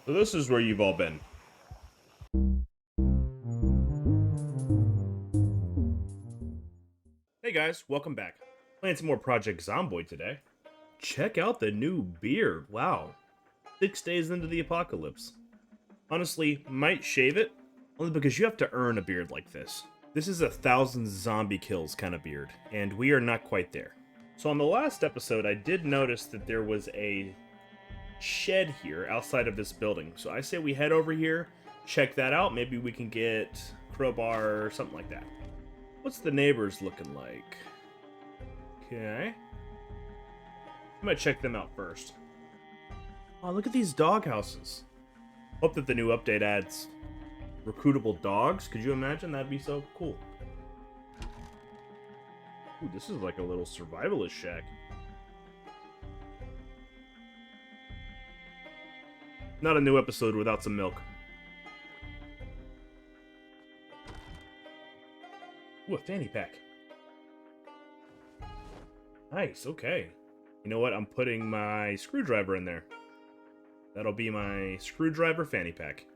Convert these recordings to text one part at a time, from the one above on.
So this is where you've all been. Hey guys, welcome back. Playing some more Project Zomboid today. Check out the new beard. Wow. 6 days into the apocalypse. Honestly, might shave it, only because you have to earn a beard like this. This is 1,000 zombie kills kind of beard, and we are not quite there. So on the last episode, I did notice that there was a shed here outside of this building. So I say we head over here, check that out. Maybe we can get crowbar or something like that. What's the neighbors looking like? Okay. I might check them out first. Oh, look at these dog houses. Hope that the new update adds recruitable dogs. Could you imagine? That'd be so cool. Ooh, this is like a little survivalist shack. Not a new episode without some milk. Ooh, a fanny pack. Nice, okay. You know what? I'm putting my screwdriver in there. That'll be my screwdriver fanny pack.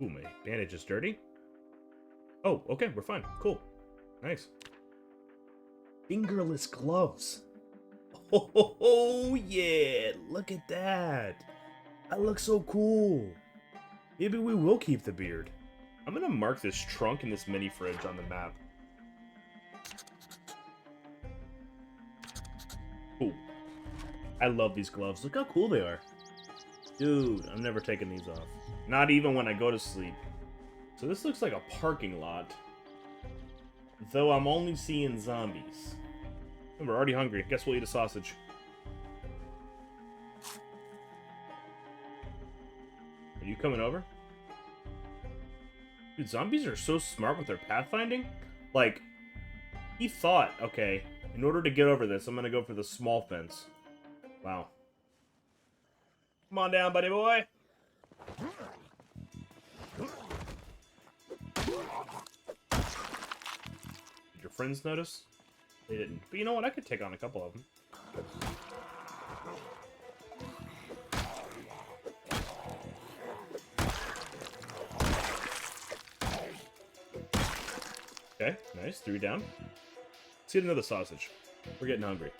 Ooh, my bandage is dirty. Oh, okay, we're fine. Cool. Nice. Fingerless gloves. Oh, yeah. Look at that. That looks so cool. Maybe we will keep the beard. I'm gonna mark this trunk and this mini fridge on the map. Ooh. I love these gloves. Look how cool they are. Dude, I'm never taking these off. Not even when I go to sleep. So this looks like a parking lot. Though I'm only seeing zombies. And we're already hungry. Guess we'll eat a sausage. Are you coming over? Dude, zombies are so smart with their pathfinding. Like, he thought, okay, in order to get over this, I'm gonna go for the small fence. Wow. Come on down, buddy boy. Did your friends notice? They didn't. But you know what? I could take on a couple of them. Okay, nice. 3 down. Let's get another sausage. We're getting hungry.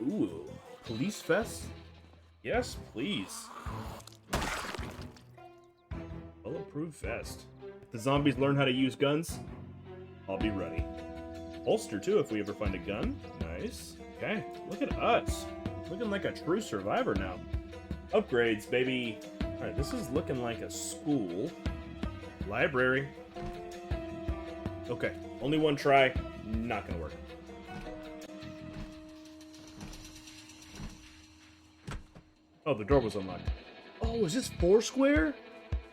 Ooh, police vest? Yes, please. Bulletproof vest. If the zombies learn how to use guns, I'll be ready. Holster, too, if we ever find a gun. Nice. Okay, look at us. Looking like a true survivor now. Upgrades, baby. Alright, this is looking like a school. Library. Okay, only one try. Not gonna work. Oh, the door was unlocked. Oh, is this Foursquare?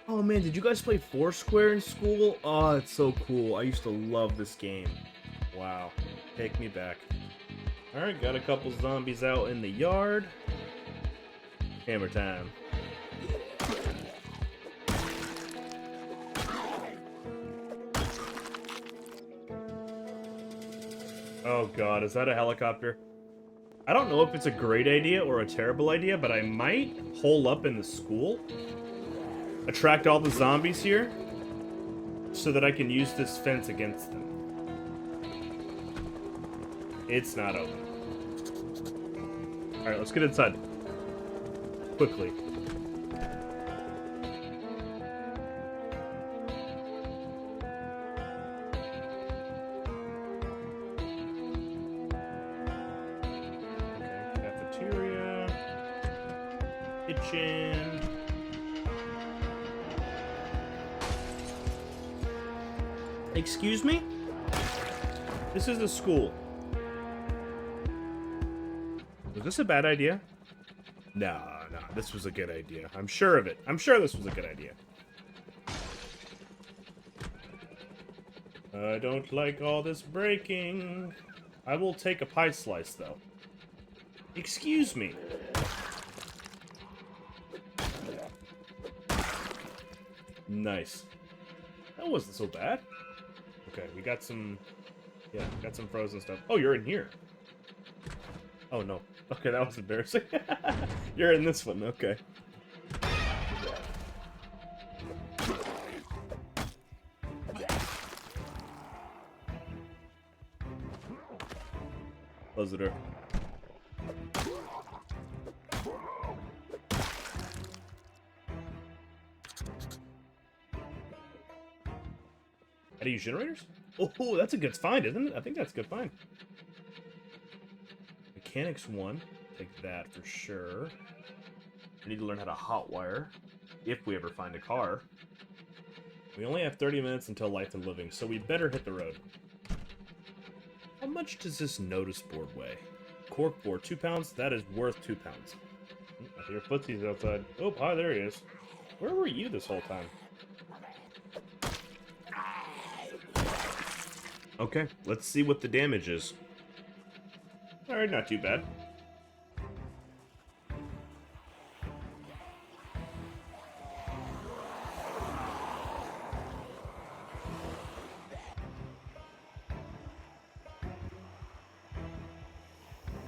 Oh man, did you guys play Foursquare in school? Oh, it's so cool. I used to love this game. Wow. Take me back. Alright, got a couple zombies out in the yard. Hammer time. Oh god, is that a helicopter? I don't know if it's a great idea or a terrible idea, but I might hole up in the school. Attract all the zombies here, so that I can use this fence against them. It's not open. Alright, let's get inside. Quickly. Okay, cafeteria. Kitchen. Excuse me? This is a school. Was this a bad idea? No, this was a good idea. I'm sure of it. I'm sure this was a good idea. I don't like all this breaking. I will take a pie slice, though. Excuse me. Nice. That wasn't so bad. Okay, we got some... Yeah, got some frozen stuff. Oh, you're in here. Oh, no. Okay, that was embarrassing. You're in this one, okay. Close the door. How do you use generators? Oh, that's a good find, isn't it? I think that's a good find. Mechanics 1. Take that for sure. I need to learn how to hotwire if we ever find a car. We only have 30 minutes until Life and Living, so we better hit the road. How much does this notice board weigh? Cork board, 2 pounds? That is worth 2 pounds. I hear Footsie's outside. Oh, hi, there he is. Where were you this whole time? Okay, let's see what the damage is. Alright, not too bad.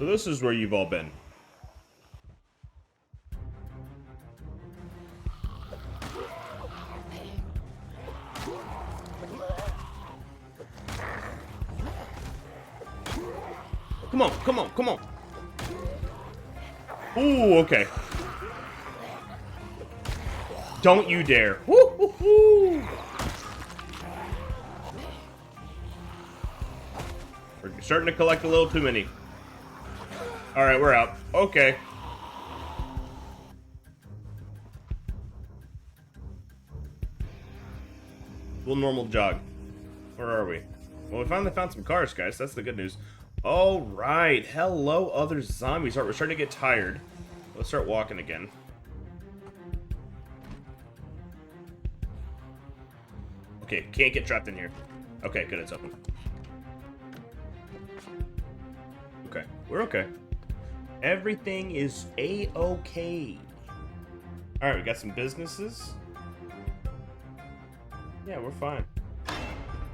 So this is where you've all been. Come on, come on, come on. Ooh, okay. Don't you dare. Woo, woo, woo. We're starting to collect a little too many. Alright, we're out. Okay. Little normal jog. Where are we? Well, we finally found some cars, guys. That's the good news. All right. Hello, other zombies. All right, we're starting to get tired. Let's start walking again. Okay, can't get trapped in here. Okay, good. It's open. Okay, we're okay. Everything is a-okay. All right, we got some businesses. Yeah, we're fine.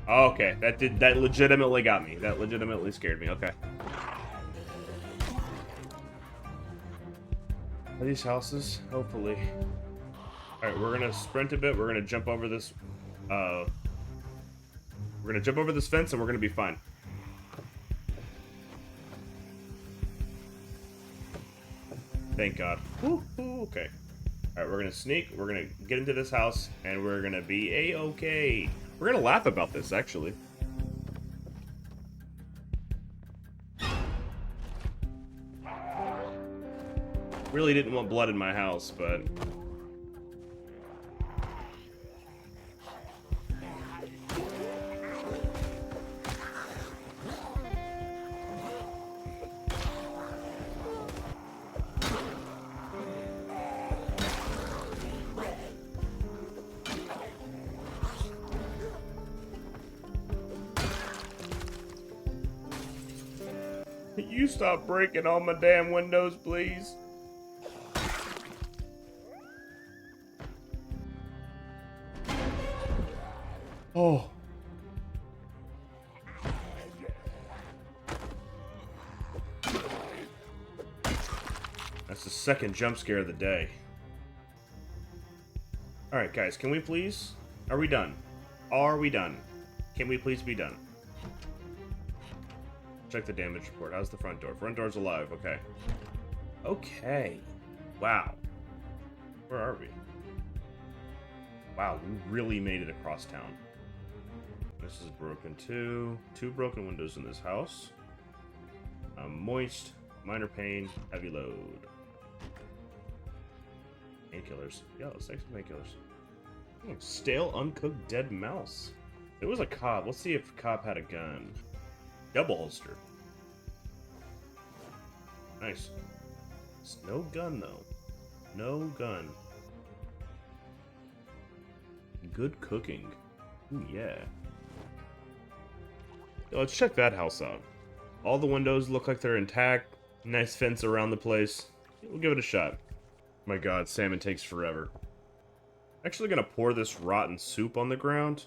Okay, that legitimately got me. That legitimately scared me. Okay. Are these houses? Hopefully. Alright, we're gonna sprint a bit. We're gonna jump over this we're gonna jump over this fence and we're gonna be fine. Thank God. Woo, okay. Alright, we're gonna sneak, we're gonna get into this house, and we're gonna be a-okay. We're gonna laugh about this, actually. Really didn't want blood in my house, but... You stop breaking all my damn windows, please. Oh. That's the second jump scare of the day. Alright, guys, can we please? Are we done? Are we done? Can we please be done? Check the damage report. How's the front door? Front door's alive. Okay. Okay. Wow. Where are we? Wow, we really made it across town. This is broken too. 2 broken windows in this house. Moist, minor pain, heavy load. Painkillers. Yo, let's take some painkillers. Stale, uncooked, dead mouse. It was a cop. Let's see if cop had a gun. Double holster. Nice. It's no gun, though. No gun. Good cooking. Ooh, yeah. Yo, let's check that house out. All the windows look like they're intact. Nice fence around the place. We'll give it a shot. My god, salmon takes forever. Actually gonna pour this rotten soup on the ground.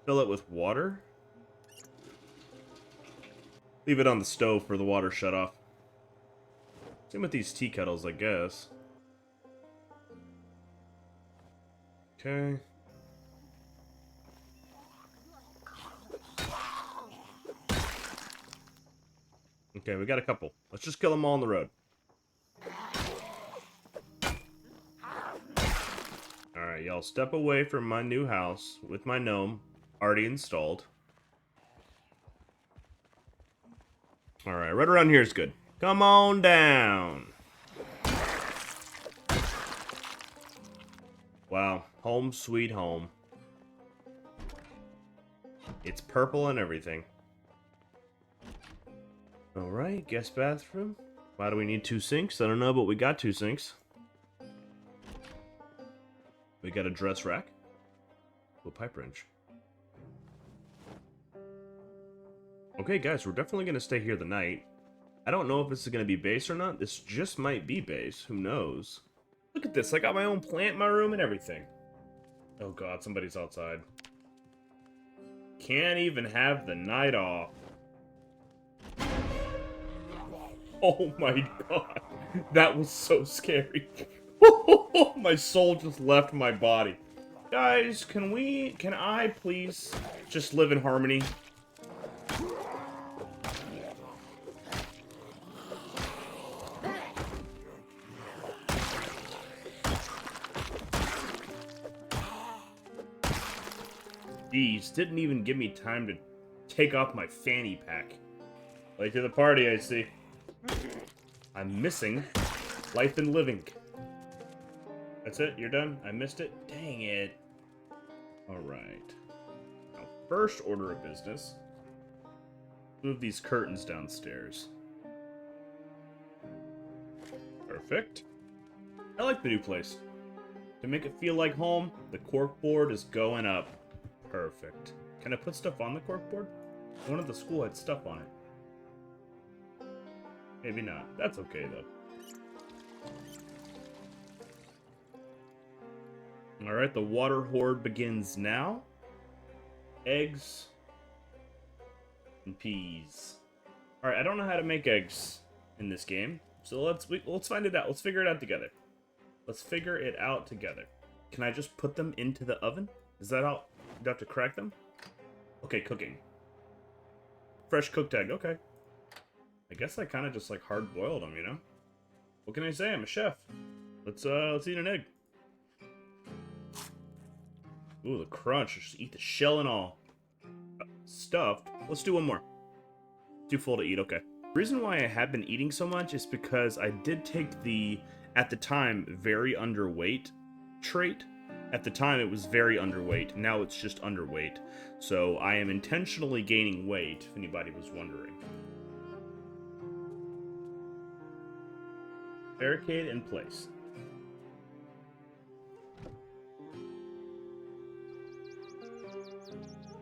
Fill it with water. Leave it on the stove for the water shut off. Same with these tea kettles, I guess. Okay. Okay, we got a couple. Let's just kill them all on the road. Alright, y'all step away from my new house with my gnome already installed. Alright, right around here is good. Come on down. Wow, home sweet home. It's purple and everything. Alright, guest bathroom. Why do we need 2 sinks? I don't know, but we got 2 sinks. We got a dress rack. A pipe wrench. Okay, guys, we're definitely going to stay here the night. I don't know if this is going to be base or not. This just might be base. Who knows? Look at this. I got my own plant in my room and everything. Oh, God. Somebody's outside. Can't even have the night off. Oh, my God. That was so scary. My soul just left my body. Guys, can I please just live in harmony? Jeez, didn't even give me time to take off my fanny pack. Late to the party, I see. I'm missing life and living. That's it? You're done? I missed it? Dang it. Alright. Now, first order of business. Move these curtains downstairs. Perfect. I like the new place. To make it feel like home, the corkboard is going up. Perfect. Can I put stuff on the corkboard? One of the school had stuff on it. Maybe not. That's okay, though. Alright, the water horde begins now. Eggs. And peas. Alright, I don't know how to make eggs in this game. So let's find it out. Let's figure it out together. Let's figure it out together. Can I just put them into the oven? Is that how... Do I have to crack them? Okay, cooking. Fresh cooked egg, okay. I guess I kind of just like hard-boiled them, you know? What can I say? I'm a chef. Let's eat an egg. Ooh, the crunch. Just eat the shell and all. Stuffed. Let's do one more. Too full to eat, okay. The reason why I have been eating so much is because I did take the, at the time, very underweight trait. At the time, it was very underweight. Now it's just underweight. So I am intentionally gaining weight, if anybody was wondering. Barricade in place.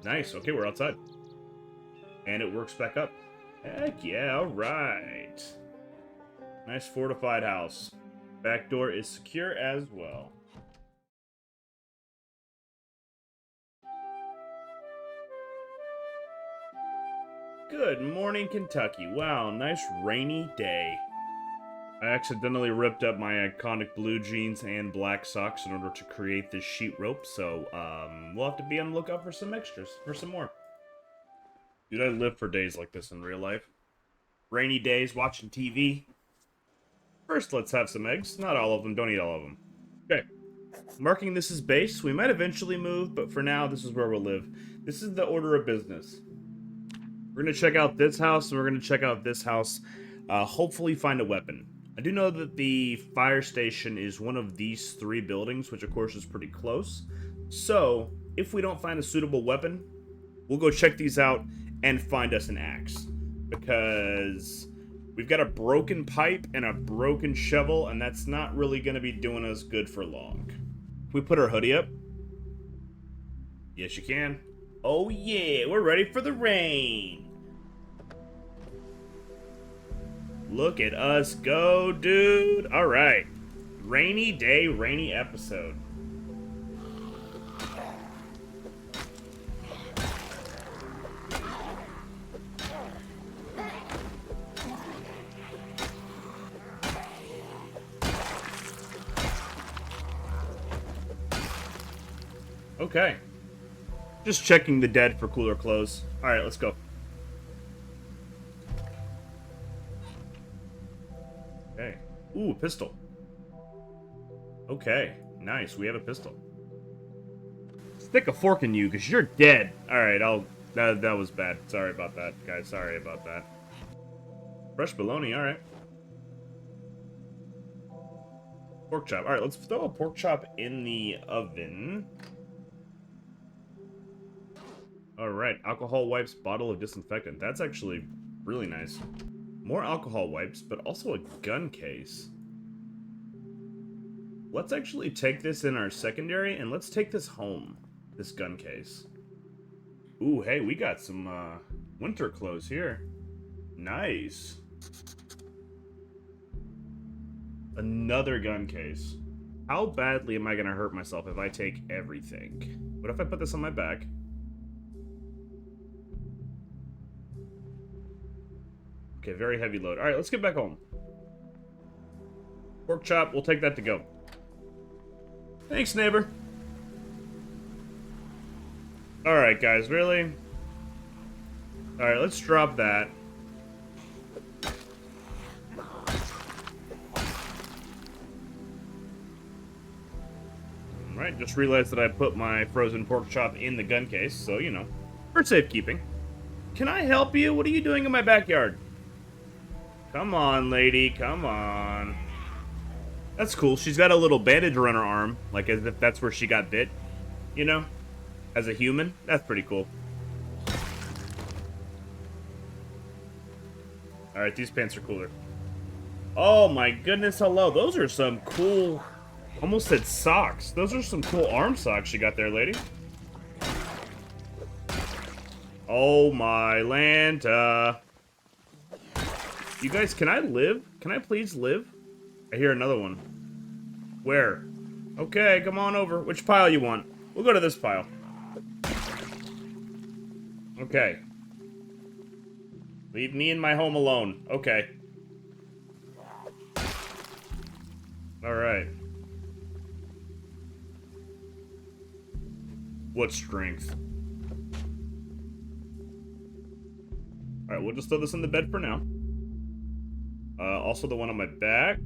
Nice. Okay, we're outside. And it works back up. Heck yeah, alright. Nice fortified house. Back door is secure as well. Good morning, Kentucky. Wow, nice rainy day. I accidentally ripped up my iconic blue jeans and black socks in order to create this sheet rope, so we'll have to be on the lookout for some extras, for some more. Dude, I live for days like this in real life. Rainy days, watching TV. First, let's have some eggs. Not all of them, don't eat all of them. Okay. Marking this as base, we might eventually move, but for now, this is where we'll live. This is the order of business. We're going to check out this house, and we're going to check out this house. Hopefully find a weapon. I do know that the fire station is one of these 3 buildings, which of course is pretty close. So, if we don't find a suitable weapon, we'll go check these out and find us an axe. Because we've got a broken pipe and a broken shovel, and that's not really going to be doing us good for long. Can we put our hoodie up? Yes, you can. Oh yeah, we're ready for the rain. Look at us go, dude. All right. Rainy day, rainy episode. Okay. Just checking the dead for cooler clothes. Alright, let's go. Okay. Ooh, a pistol. Okay. Nice, we have a pistol. Stick a fork in you, because you're dead. Alright, that was bad. Sorry about that, guys. Sorry about that. Fresh bologna, alright. Pork chop. Alright, let's throw a pork chop in the oven. Alright, alcohol wipes, bottle of disinfectant. That's actually really nice. More alcohol wipes, but also a gun case. Let's actually take this in our secondary, and let's take this home. This gun case. Ooh, hey, we got some winter clothes here. Nice. Another gun case. How badly am I gonna hurt myself if I take everything? What if I put this on my back? Okay, very heavy load. Alright, let's get back home. Pork chop, we'll take that to go. Thanks, neighbor. Alright, guys, really? Alright, let's drop that. Alright, just realized that I put my frozen pork chop in the gun case, so, you know, for safekeeping. Can I help you? What are you doing in my backyard? Come on, lady, come on. That's cool. She's got a little bandage around her arm, like as if that's where she got bit, you know? As a human. That's pretty cool. Alright, these pants are cooler. Oh my goodness, hello. Those are some cool... Almost said socks. Those are some cool arm socks you got there, lady. Oh my Lanta. You guys, can I live? Can I please live? I hear another one. Where? Okay, come on over. Which pile you want? We'll go to this pile. Okay. Leave me in my home alone. Okay. Alright. What strength? Alright, we'll just throw this in the bed for now. Also the one on my back.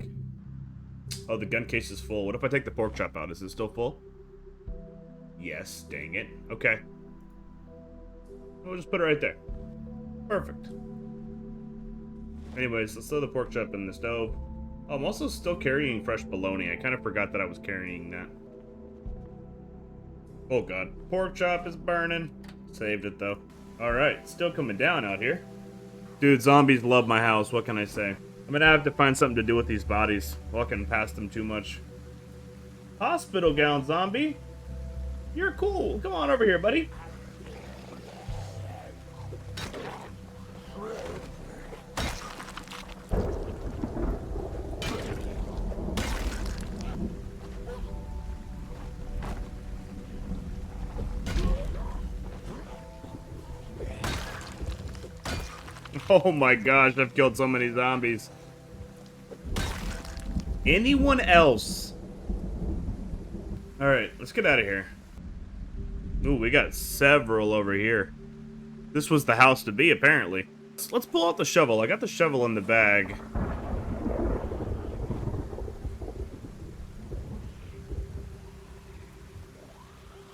Oh, the gun case is full. What if I take the pork chop out? Is it still full? Yes, dang it. Okay. We'll just put it right there. Perfect. Anyways, let's throw the pork chop in the stove. Oh, I'm also still carrying fresh bologna. I kind of forgot that I was carrying that. Oh god. Pork chop is burning. Saved it though. Alright, still coming down out here. Dude, zombies love my house. What can I say? I'm gonna have to find something to do with these bodies. Walking past them too much. Hospital gown, zombie. You're cool. Come on over here, buddy. Oh my gosh, I've killed so many zombies. Anyone else? Alright, let's get out of here. Ooh, we got several over here. This was the house to be, apparently. Let's pull out the shovel. I got the shovel in the bag.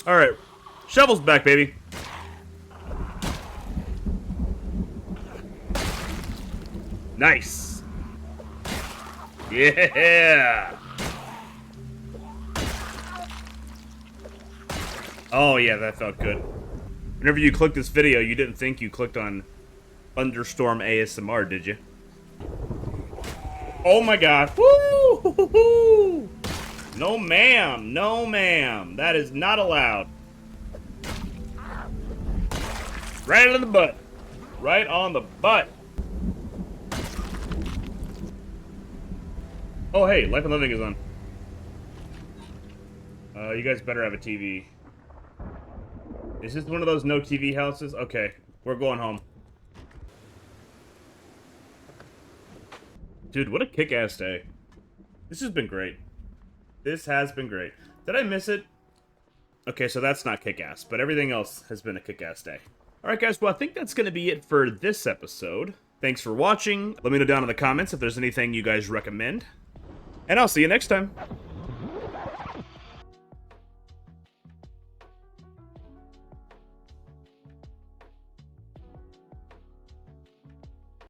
Alright, shovel's back, baby. Nice. Yeah. Oh yeah, that felt good. Whenever you clicked this video, you didn't think you clicked on Thunderstorm ASMR, did you? Oh my god. Woo! No ma'am. No ma'am. That is not allowed. Right on the butt. Right on the butt. Oh, hey, Life and Living is on. You guys better have a TV. Is this one of those no TV houses? Okay, we're going home. Dude, what a kick-ass day. This has been great. This has been great. Did I miss it? Okay, so that's not kick-ass, but everything else has been a kick-ass day. Alright guys, well I think that's going to be it for this episode. Thanks for watching. Let me know down in the comments if there's anything you guys recommend. And I'll see you next time.